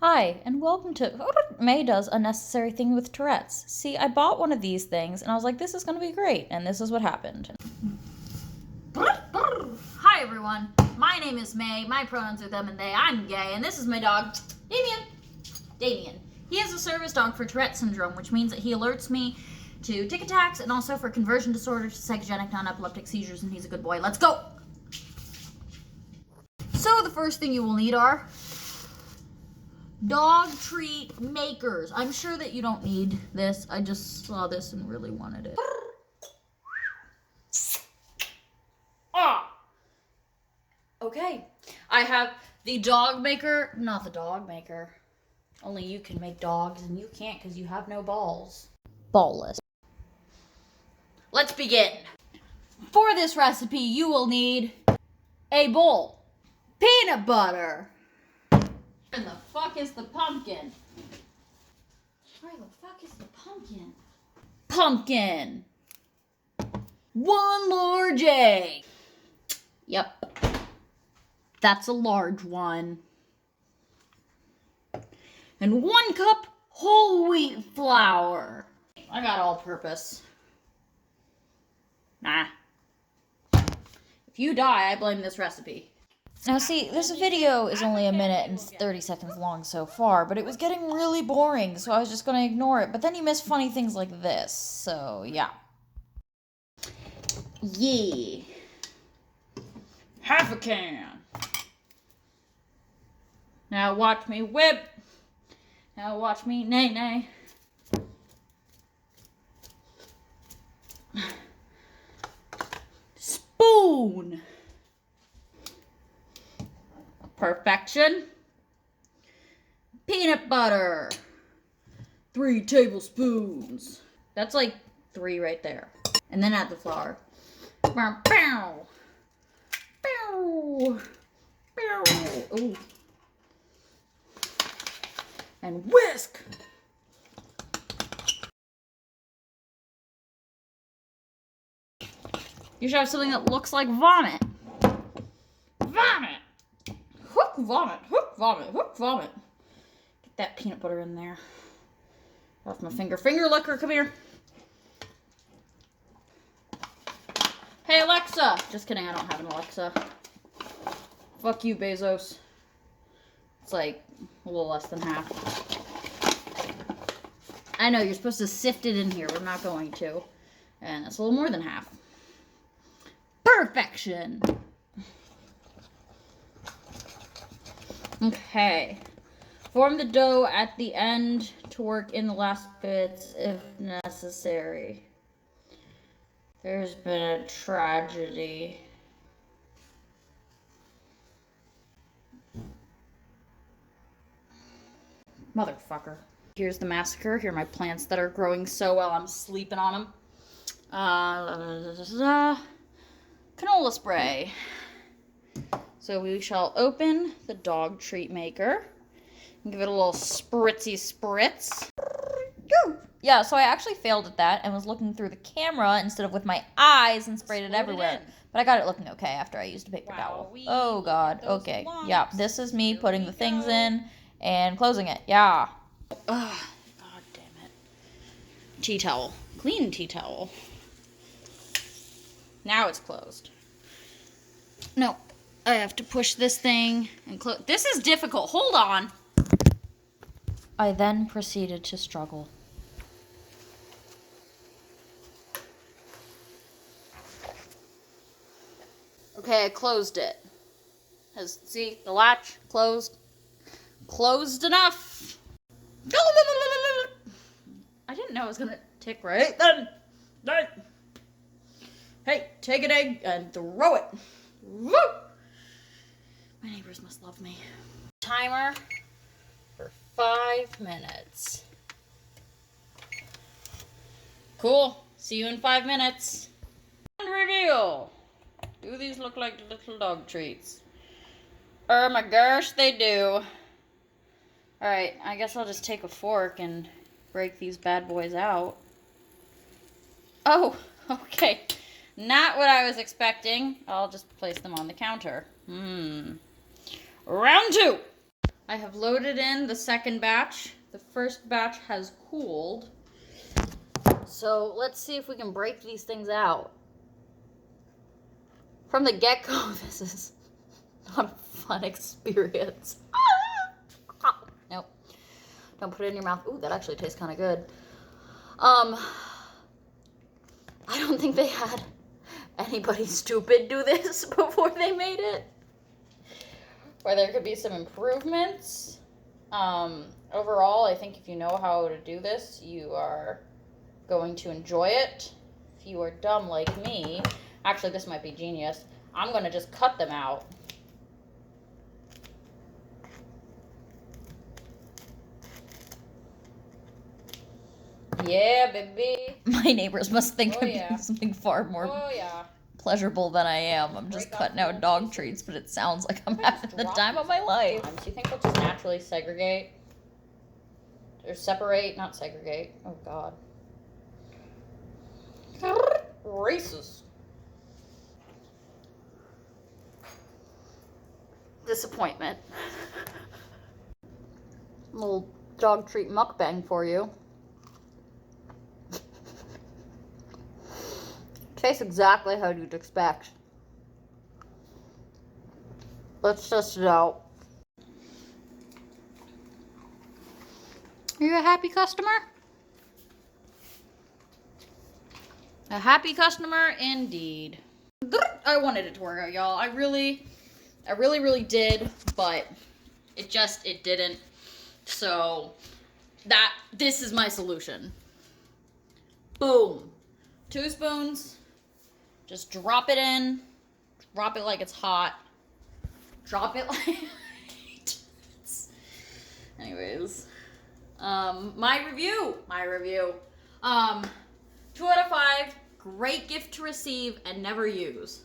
Hi, and welcome to May Does a Necessary Thing with Tourette's. See, I bought one of these things, and I was like, this is going to be great, and this is what happened. Hi, everyone. My name is May. My pronouns are them and they. I'm gay, and this is my dog, Damien. He is a service dog for Tourette syndrome, which means that he alerts me to tic attacks and also for conversion disorder to psychogenic non-epileptic seizures, and he's a good boy. Let's go! So the first thing you will need are dog treat makers. I'm sure that you don't need this. I just saw this and really wanted it. Okay. I have the dog maker, not the dog maker. Only you can make dogs and you can't because you have no balls. Ballless. Let's begin. For this recipe, you will need a bowl, peanut butter. Where the fuck is the pumpkin? Where the fuck is the pumpkin? Pumpkin. One large egg. Yep. That's a large one. And 1 cup whole wheat flour. I got all purpose. Nah. If you die, I blame this recipe. Now see, this video is only 1 minute and 30 seconds long so far, but it was getting really boring, so I was just going to ignore it. But then you miss funny things like this, so yeah. Yeah. Half a can. Now watch me whip. Now watch me nay-nay. Spoon. Perfection. Peanut butter. 3 tablespoons. That's like 3 right there. And then add the flour. Bow, bow. Bow. Bow. Ooh. And whisk. You should have something that looks like vomit. Vomit. Hook vomit. Hook vomit. Hook vomit. Get that peanut butter in there. Off my finger. Finger licker, come here. Hey, Alexa. Just kidding, I don't have an Alexa. Fuck you, Bezos. It's like a little less than half. I know, you're supposed to sift it in here. We're not going to. And it's a little more than half. Perfection. Okay. Form the dough at the end to work in the last bits if necessary. There's been a tragedy. Motherfucker. Here's the massacre. Here are my plants that are growing so well I'm sleeping on them. Canola spray. So we shall open the dog treat maker and give it a little spritzy spritz. Yeah, so I actually failed at that and was looking through the camera instead of with my eyes and sprayed it everywhere. But I got it looking okay after I used a paper towel. Oh god, okay. Yeah, this is me putting the things in and closing it. Yeah. Ugh, god damn it. Tea towel. Clean tea towel. Now it's closed. No, I have to push this thing and close. This is difficult. Hold on. I then proceeded to struggle. Okay, I closed it. See, the latch closed. Closed enough. I didn't know it was gonna tick right then. Hey, take an egg and throw it. Woo! My neighbors must love me. Timer for 5 minutes. Cool. See you in 5 minutes. And reveal. Do these look like little dog treats? Oh my gosh, they do. Alright, I guess I'll just take a fork and break these bad boys out. Oh, okay. Not what I was expecting. I'll just place them on the counter. Round 2. I have loaded in the second batch. The first batch has cooled. So let's see if we can break these things out. From the get-go, this is not a fun experience. Nope. Don't put it in your mouth. Ooh, that actually tastes kind of good. I don't think they had anybody stupid do this before they made it. Or there could be some improvements. Overall, I think if you know how to do this, you are going to enjoy it. If you are dumb like me, actually this might be genius, I'm going to just cut them out. Yeah, baby. My neighbors must think I'm doing something far more pleasurable than I am. I'm just cutting out dog treats, but it sounds like I'm having the time of my life. Do you think we'll just naturally segregate? Or separate, not segregate. Oh, God. Racist. Disappointment. Little dog treat mukbang for you. Tastes exactly how you'd expect. Let's test it out. Are you a happy customer? A happy customer indeed. I wanted it to work out, y'all. I really did, but it didn't. So this is my solution. Boom. 2 spoons. Just drop it in. Drop it like it's hot. Drop it like... Anyways. My review. 2 out of 5. Great gift to receive and never use.